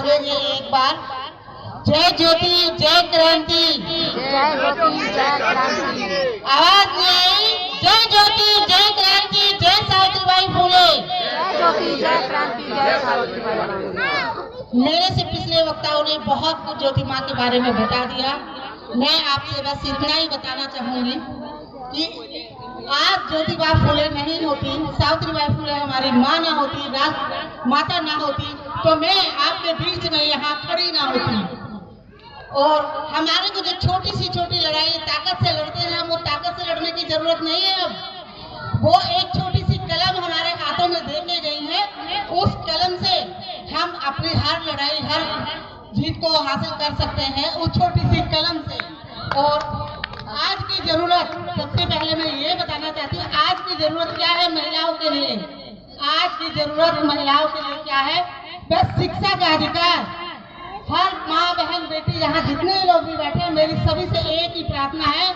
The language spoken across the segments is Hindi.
बोलेंगे एक बार, जय ज्योति जय क्रांति। जय ज्योति जय क्रांति। आवाज नहीं आई? जय ज्योति जय क्रांति जय सावित्रीबाई फुले। जय ज्योति जय क्रांति जय सावित्रीबाई फुले। मेरे से पिछले वक्ताओं ने बहुत कुछ ज्योति माँ के बारे में बता दिया। मैं आपसे बस इतना ही बताना चाहूंगी कि आज ज्योतिबा फुले नहीं होती, सावित्रीबाई फुले हमारी माँ ना होती, राष्ट्र माता ना होती, तो मैं आपके बीच में यहाँ खड़ी ना होती। और हमारे को जो छोटी सी लड़ाई ताकत से लड़ते हैं, वो ताकत से लड़ने की जरूरत नहीं है। अब वो एक छोटी सी कलम हमारे हाथों में दे के गई है, उस कलम से हम अपनी हर लड़ाई हर जीत को हासिल कर सकते हैं, उस छोटी सी कलम से। और आज की जरूरत, सबसे पहले मैं ये बताना चाहती हूँ, आज की जरूरत क्या है महिलाओं के लिए? आज की जरूरत महिलाओं के लिए क्या है? बस शिक्षा का अधिकार। हर माँ बहन बेटी यहाँ जितने लोग भी बैठे हैं, मेरी सभी से एक ही प्रार्थना है,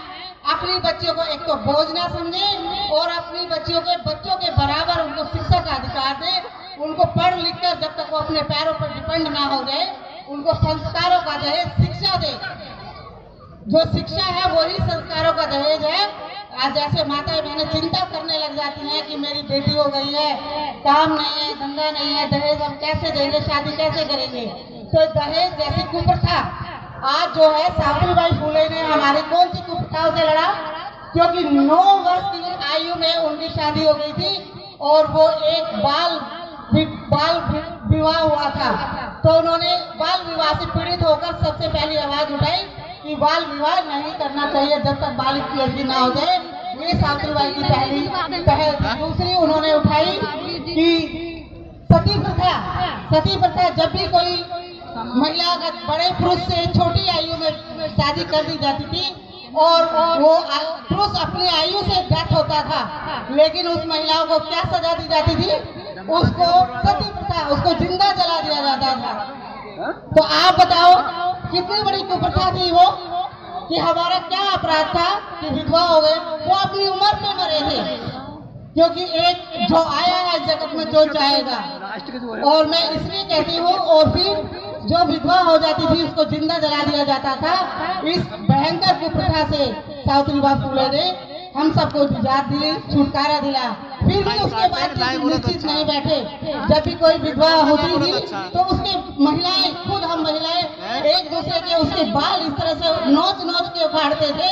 अपनी बच्चियों को एक तो बोझ ना समझे और अपनी बच्चियों के बराबर उनको शिक्षा का अधिकार दे। उनको पढ़ लिख कर जब तक वो अपने पैरों पर डिपेंड ना हो जाए, उनको संस्कारों का दहेज शिक्षा दे। जो शिक्षा है वही संस्कारों का दहेज है। आज जैसे माताएं बहनें चिंता करने लग जाती हैं कि मेरी बेटी हो गई है, काम नहीं है, धंधा नहीं है, दहेज हम कैसे देंगे, शादी कैसे करेंगे। तो दहेज जैसी कुप्रथा आज जो है, सावित्रीबाई फुले ने हमारी कौन सी कुप्रथाओं से लड़ा? क्योंकि 9 वर्ष की आयु में उनकी शादी हो गई थी और वो एक बाल विवाह हुआ था। तो उन्होंने बाल विवाह से पीड़ित होकर सबसे पहली आवाज उठाई कि बाल विवाह नहीं करना चाहिए जब तक बालिग की अर्जी ना हो जाए। ये सावित्रीबाई की पहली पहल थी। दूसरी उन्होंने उठाई कि सती प्रथा जब भी कोई महिला बड़े पुरुष से छोटी आयु में शादी कर दी जाती थी और वो पुरुष अपनी आयु से डेथ होता था, लेकिन उस महिलाओं को क्या सजा दी जाती थी? उसको सती प्रथा, उसको जिंदा जला दिया जाता था। तो आप बताओ कितनी बड़ी कुप्रथा थी वो, कि हमारा क्या अपराध था कि विधवा हो गए? वो अपनी उम्र में मरे थे, क्योंकि एक जो आया है जगत में जो जाएगा। और मैं इसलिए कहती हूँ, और फिर जो विधवा हो जाती थी उसको जिंदा जला दिया जाता था। इस भयंकर कुप्रथा से सावित्रीबाई फुले ने हम सबको निजात दी, छुटकारा दिला। फिर भी उसके बाद निश्चित नहीं बैठे। जब भी कोई विधवा होती थी तो उसके महिलाएं, खुद हम महिलाएं एक दूसरे के उसके बाल इस तरह से नोच के उखाड़ते थे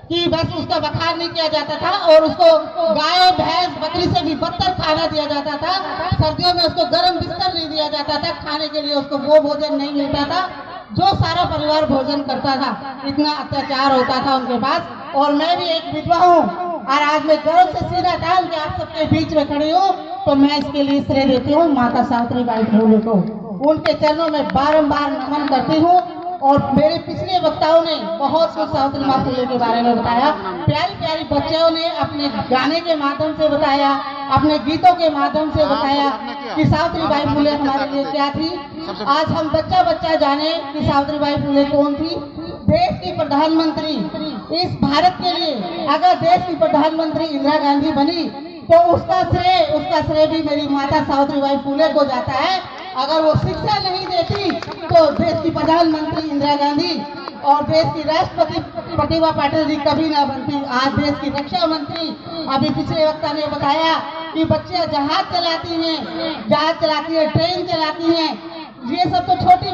कि बस उसका बखार नहीं किया जाता था। और उसको गाय भैंस बकरी से भी बदतर खाना दिया जाता था। सर्दियों में उसको गर्म बिस्तर नहीं दिया जाता था, खाने के लिए उसको वो भोजन नहीं मिलता था जो सारा परिवार भोजन करता था। इतना अत्याचार होता था उनके पास। और मैं भी एक विधवा हूँ और आज मैं गर्व से सीधा डाल के आप सबके बीच में खड़ी हूँ, तो मैं इसके लिए श्रेय देती हूँ माता सावित्रीबाई फुले को। उनके चरणों में बारंबार नमन करती हूँ। और मेरे पिछले वक्ताओं ने बहुत कुछ सावित्रीबाई फुले के बारे में बताया। प्यारी प्यारी बच्चों ने अपने गाने के माध्यम से बताया, अपने गीतों के माध्यम से बताया कि सावित्रीबाई फुले हमारे लिए क्या थी। आज हम बच्चा जाने कि सावित्रीबाई फुले कौन थी। देश की प्रधानमंत्री, इस भारत के लिए अगर देश की प्रधानमंत्री इंदिरा गांधी बनी तो उसका श्रेय भी मेरी माता सावित्रीबाई फुले को जाता है। अगर वो शिक्षा नहीं देती तो देश की प्रधानमंत्री इंदिरा गांधी और देश की राष्ट्रपति प्रतिभा पाटिल जी कभी ना बनती। आज देश की रक्षा मंत्री, अभी पिछले वक्ता ने बताया कि बच्चे जहाज चलाती हैं, ट्रेन चलाती हैं। ये सब तो छोटी